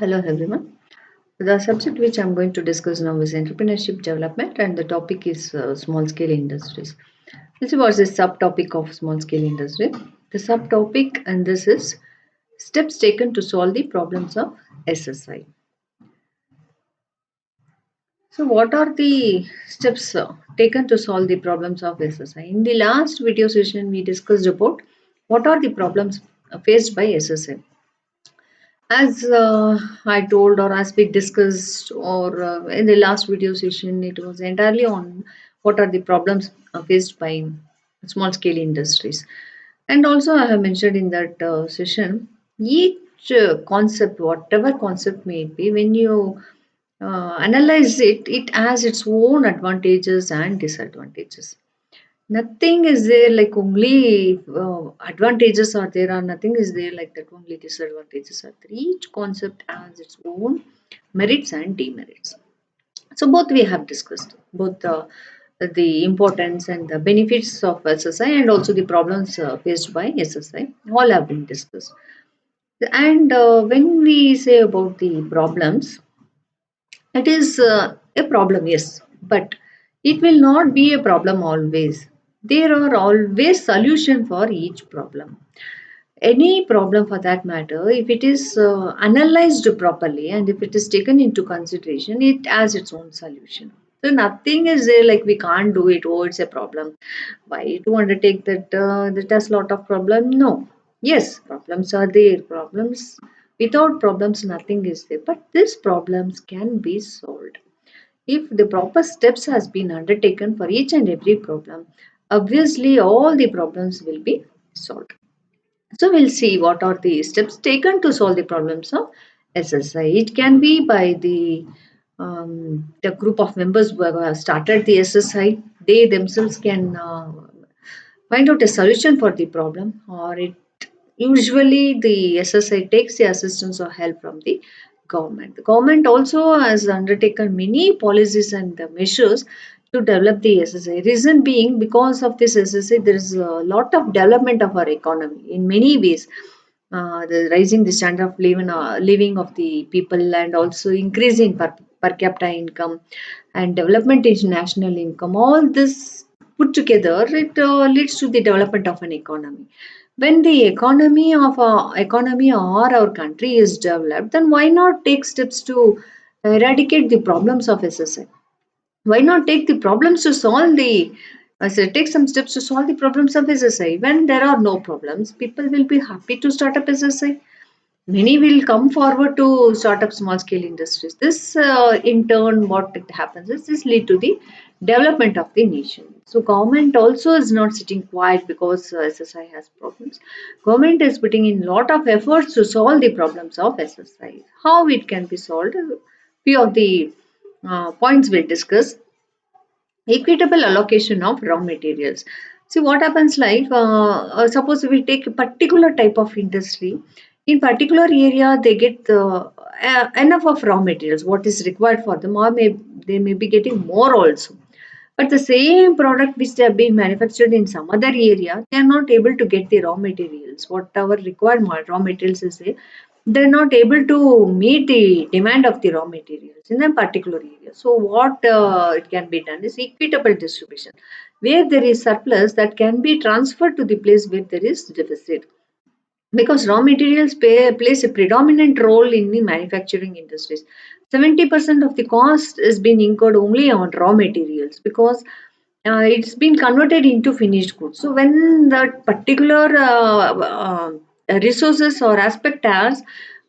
Hello everyone. The subject which I'm going to discuss now is entrepreneurship development, and the topic is small scale industries. This was the subtopic of small scale industry. The subtopic, and this is steps taken to solve the problems of SSI. So, what are the steps taken to solve the problems of SSI? In the last video session, we discussed about what are the problems faced by SSI. As I told, or as we discussed, or in the last video session, it was entirely on what are the problems faced by small scale industries. And also, I have mentioned in that session, each concept, whatever concept may be, when you analyze it, it has its own advantages and disadvantages. Nothing is there like only advantages are there, or nothing is there like that only disadvantages are there. Each concept has its own merits and demerits. So both we have discussed both the importance and the benefits of SSI and also the problems faced by SSI. All have been discussed. And when we say about the problems, it is a problem, yes, but it will not be a problem always. There are always solution for each problem. Any problem for that matter, if it is analyzed properly and if it is taken into consideration, it has its own solution. So nothing is there like we can't do it. Oh, it's a problem. Why to undertake that? That has lot of problem. No. Yes, problems are there. Problems without problems, nothing is there. But these problems can be solved if the proper steps has been undertaken for each and every problem. Obviously, all the problems will be solved. So we'll see what are the steps taken to solve the problems of SSI. It can be by the group of members who have started the SSI. They themselves can find out a solution for the problem, or it usually the SSI takes the assistance or help from the government. The government also has undertaken many policies and measures to develop the SSI. Reason being, because of this SSI, there is a lot of development of our economy in many ways. The rising the standard of living of the people, and also increasing per capita income and development in national income. All this put together, it leads to the development of an economy. When the economy or our country is developed, then why not take steps to eradicate the problems of SSI? Why not take the problems to solve the take some steps to solve the problems of SSI? When there are no problems, people will be happy to start up SSI. Many will come forward to start up small scale industries. This in turn, what it happens is this lead to the development of the nation. So government also is not sitting quiet because SSI has problems. Government is putting in lot of efforts to solve the problems of SSI. How it can be solved? Few of the points we'll discuss. Equitable allocation of raw materials. See what happens like, suppose we take a particular type of industry. In particular area, they get enough of raw materials what is required for them, or they may be getting more also. But the same product which they have been manufactured in some other area, they are not able to get the raw materials. Whatever required raw materials is there, they are not able to meet the demand of the raw materials in that particular area. So what it can be done is equitable distribution. Where there is surplus, that can be transferred to the place where there is deficit, because raw materials plays a predominant role in the manufacturing industries. 70% of the cost is being incurred only on raw materials, because it's been converted into finished goods. So when that particular resources or aspect has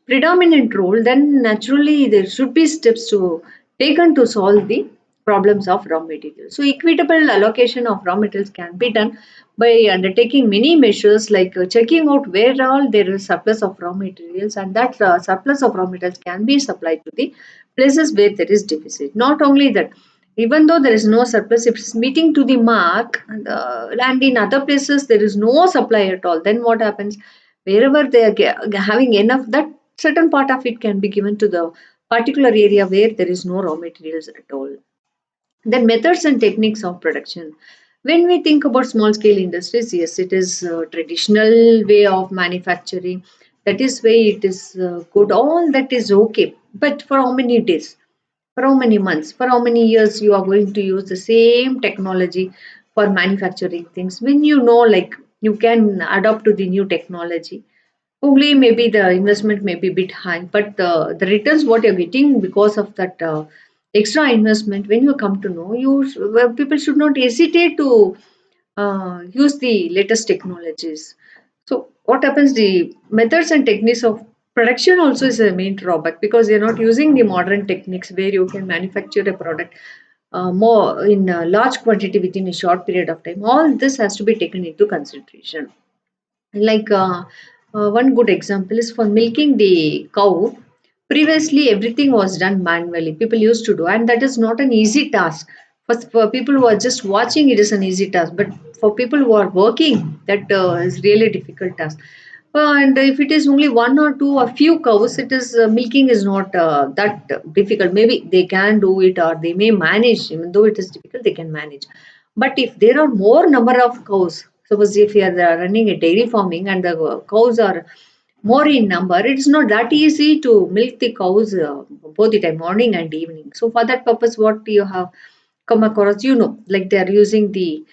predominant role, then naturally there should be steps to taken to solve the problems of raw materials. So equitable allocation of raw materials can be done by undertaking many measures, like checking out where all there is surplus of raw materials, and that surplus of raw materials can be supplied to the places where there is deficit. Not only that, even though there is no surplus, if it's meeting to the mark, and in other places there is no supply at all, then what happens? Wherever they are having enough, that certain part of it can be given to the particular area where there is no raw materials at all. Then methods and techniques of production. When we think about small scale industries, yes, it is a traditional way of manufacturing. That is why it is good. All that is okay. But for how many days? For how many months? For how many years you are going to use the same technology for manufacturing things? When you know, like you can adapt to the new technology. Only maybe the investment may be a bit high, but the returns what you're getting because of that extra investment, when you come to know, well, people should not hesitate to use the latest technologies. So what happens? The methods and techniques of production also is a main drawback because you're not using the modern techniques where you can manufacture a product more in a large quantity within a short period of time. All this has to be taken into consideration. Like one good example is for milking the cow. Previously, everything was done manually. People used to do, and that is not an easy task. For people who are just watching, it is an easy task. But for people who are working, that is really difficult task. And if it is only one or two or few cows, it is milking is not that difficult. Maybe they can do it or they may manage, even though it is difficult, they can manage. But if there are more number of cows, suppose if you are running a dairy farming and the cows are more in number, it's not that easy to milk the cows both the time, morning and evening. So for that purpose, what you have come across, like they are using the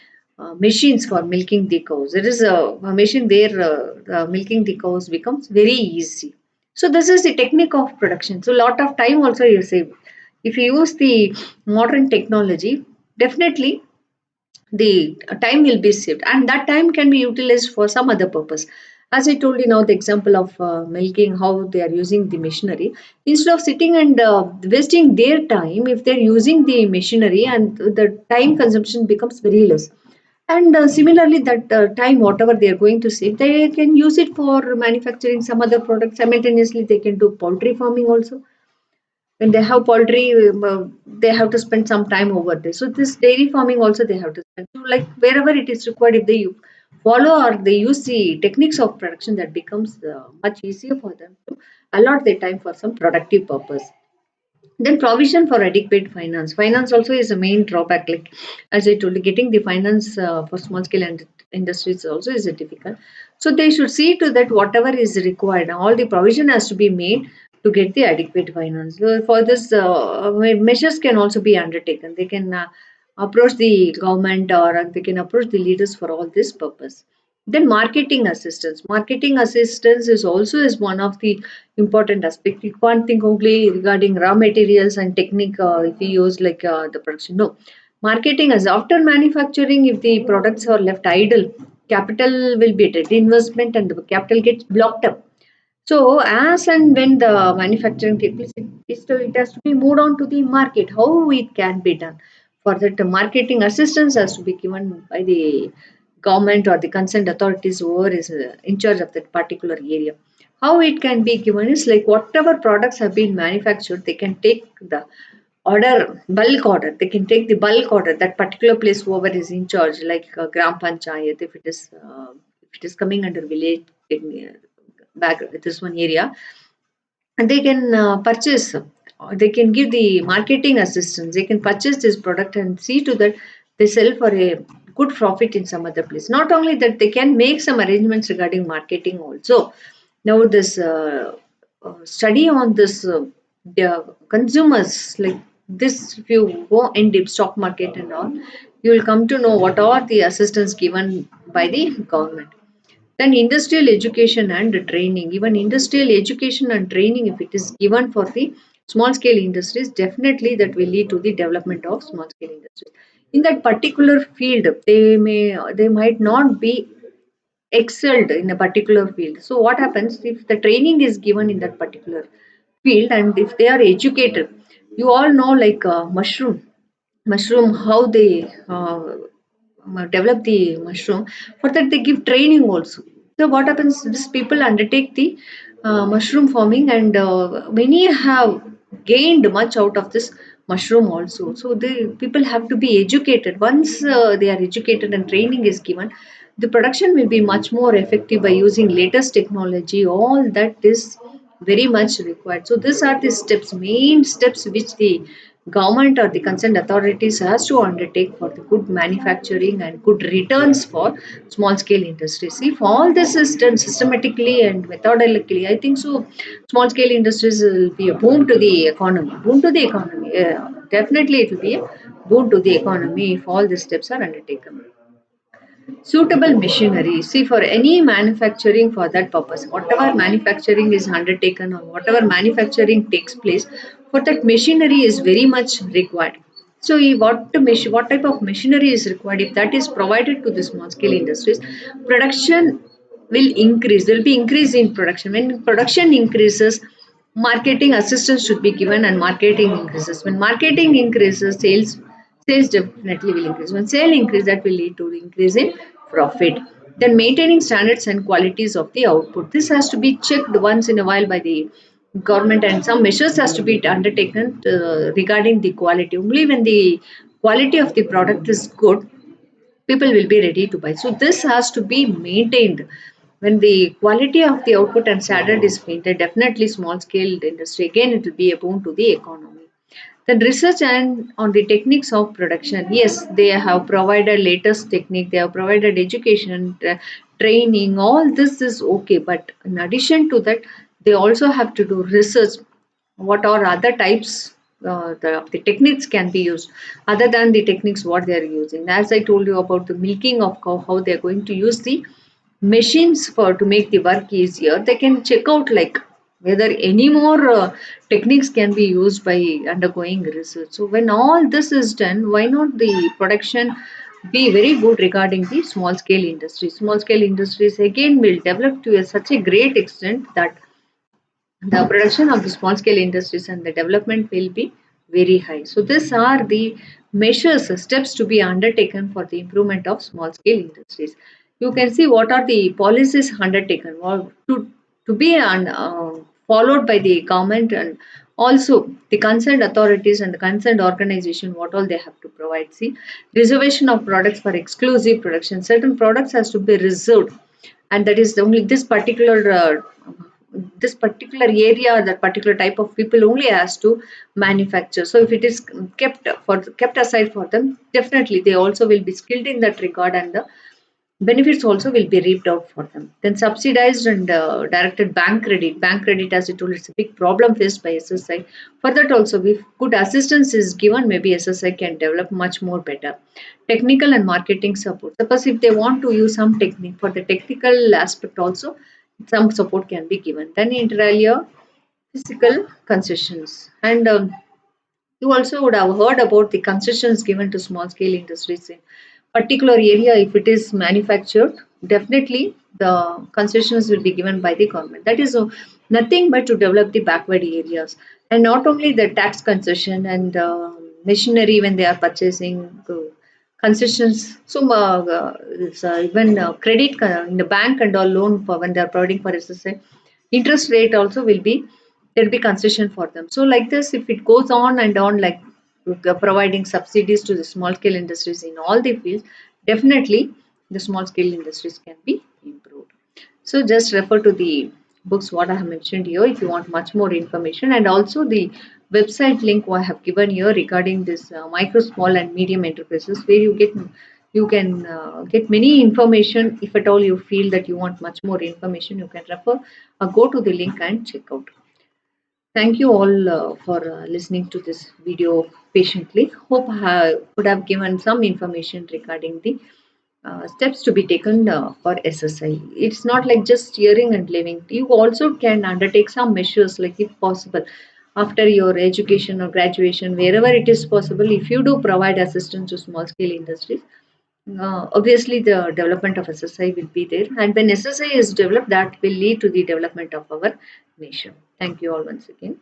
machines for milking the cows. There is a machine where milking the cows becomes very easy. So this is the technique of production. So lot of time also you save. If you use the modern technology, definitely the time will be saved and that time can be utilized for some other purpose. As I told you now the example of milking, how they are using the machinery, instead of sitting and wasting their time, if they're using the machinery, and the time consumption becomes very less. And similarly that time whatever they are going to save, they can use it for manufacturing some other product. Simultaneously they can do poultry farming also. When they have poultry, they have to spend some time over there. So this dairy farming also they have to spend. So like wherever it is required, if they follow or they use the techniques of production, that becomes much easier for them to allot their time for some productive purpose. Then provision for adequate finance. Finance also is a main drawback. Like as I told you, getting the finance for small scale and industries also is a difficult. So they should see to that whatever is required, all the provision has to be made to get the adequate finance. So for this, measures can also be undertaken. They can approach the government or they can approach the leaders for all this purpose. Then marketing assistance. Marketing assistance is also is one of the important aspect. You can't think only regarding raw materials and technique if you use like the production. No, marketing is after manufacturing. If the products are left idle, capital will be dead investment and the capital gets blocked up. So as and when the manufacturing takes place, it has to be moved on to the market. How it can be done? For that, the marketing assistance has to be given by the government or the concerned authorities whoever is in charge of that particular area. How it can be given is like whatever products have been manufactured, they can take the order, bulk order. They can take the bulk order that particular place whoever is in charge, like Gram Panchayat, if it is coming under village in, back this one area, and they can purchase, or they can give the marketing assistance. They can purchase this product and see to that they sell for a good profit in some other place. Not only that, they can make some arrangements regarding marketing also. Now this study on this the consumers, like this, if you go in deep stock market and all, you will come to know what are the assistance given by the government. Then industrial education and training. Even industrial education and training, if it is given for the small scale industries, definitely that will lead to the development of small scale industries. In that particular field, they might not be excelled in a particular field. So what happens if the training is given in that particular field and if they are educated? You all know like mushroom how they develop the mushroom. For that they give training also. So what happens, these people undertake the mushroom farming and many have gained much out of this mushroom also. So the people have to be educated. Once they are educated and training is given, the production will be much more effective by using latest technology. All that is very much required. So these are the steps, main steps which the government or the concerned authorities has to undertake for the good manufacturing and good returns for small scale industries. If all this is done systematically and methodically, I think so small scale industries will be a boon to the economy. Boon to the economy. Definitely it will be a boon to the economy if all these steps are undertaken. Suitable machinery. See, for any manufacturing for that purpose, whatever manufacturing is undertaken or whatever manufacturing takes place, for that machinery is very much required. So, what type of machinery is required? If that is provided to the small scale industries, production will increase. There will be increase in production. When production increases, marketing assistance should be given, and marketing increases. When marketing increases, sales definitely will increase. When sale increase, that will lead to increase in profit. Then maintaining standards and qualities of the output. This has to be checked once in a while by the government, and some measures has to be undertaken regarding the quality. Only when the quality of the product is good, people will be ready to buy. So this has to be maintained. When the quality of the output and standard is maintained, definitely small scale industry again it will be a boon to the economy. Then research and on the techniques of production. Yes, they have provided latest technique. They have provided education, training. All this is okay, but in addition to that, they also have to do research. What are other types? The techniques can be used other than the techniques what they are using. As I told you about the milking of cow, how they are going to use the machines for to make the work easier. They can check out like whether any more techniques can be used by undergoing research. So when all this is done, why not the production be very good regarding the small scale industries? Small scale industries again will develop to such a great extent that the production of the small scale industries and the development will be very high. So these are the measures, steps to be undertaken for the improvement of small scale industries. You can see what are the policies undertaken or to be followed by the government, and also the concerned authorities and the concerned organization, what all they have to provide. See, reservation of products for exclusive production. Certain products has to be reserved, and that is only this particular area, that particular type of people only has to manufacture. So if it is kept aside for them, definitely they also will be skilled in that regard, and the benefits also will be reaped out for them. Then subsidized and directed bank credit. Bank credit, as I told, it's a big problem faced by SSI. For that also, if good assistance is given, maybe SSI can develop much more better. Technical and marketing support. Suppose if they want to use some technique for the technical aspect also, some support can be given. Then inter alia physical concessions. And you also would have heard about the concessions given to small scale industries in particular area. If it is manufactured, definitely the concessions will be given by the government. That is nothing but to develop the backward areas, and not only the tax concession and machinery when they are purchasing concessions. So it's, even credit in the bank and all loan for when they are providing for SSA, interest rate also will be, there will be concession for them. So like this, if it goes on and on, like providing subsidies to the small scale industries in all the fields, definitely the small scale industries can be improved. So just refer to the books what I have mentioned here if you want much more information, and also the website link I have given here regarding this micro, small, and medium enterprises, where you can get many information. If at all you feel that you want much more information, you can refer or go to the link and check out. Thank you all for listening to this video patiently. Hope I could have given some information regarding the steps to be taken for SSI. It's not like just hearing and living. You also can undertake some measures, like if possible, after your education or graduation, wherever it is possible, if you do provide assistance to small scale industries, obviously the development of SSI will be there. And when SSI is developed, that will lead to the development of our nation. Thank you all once again.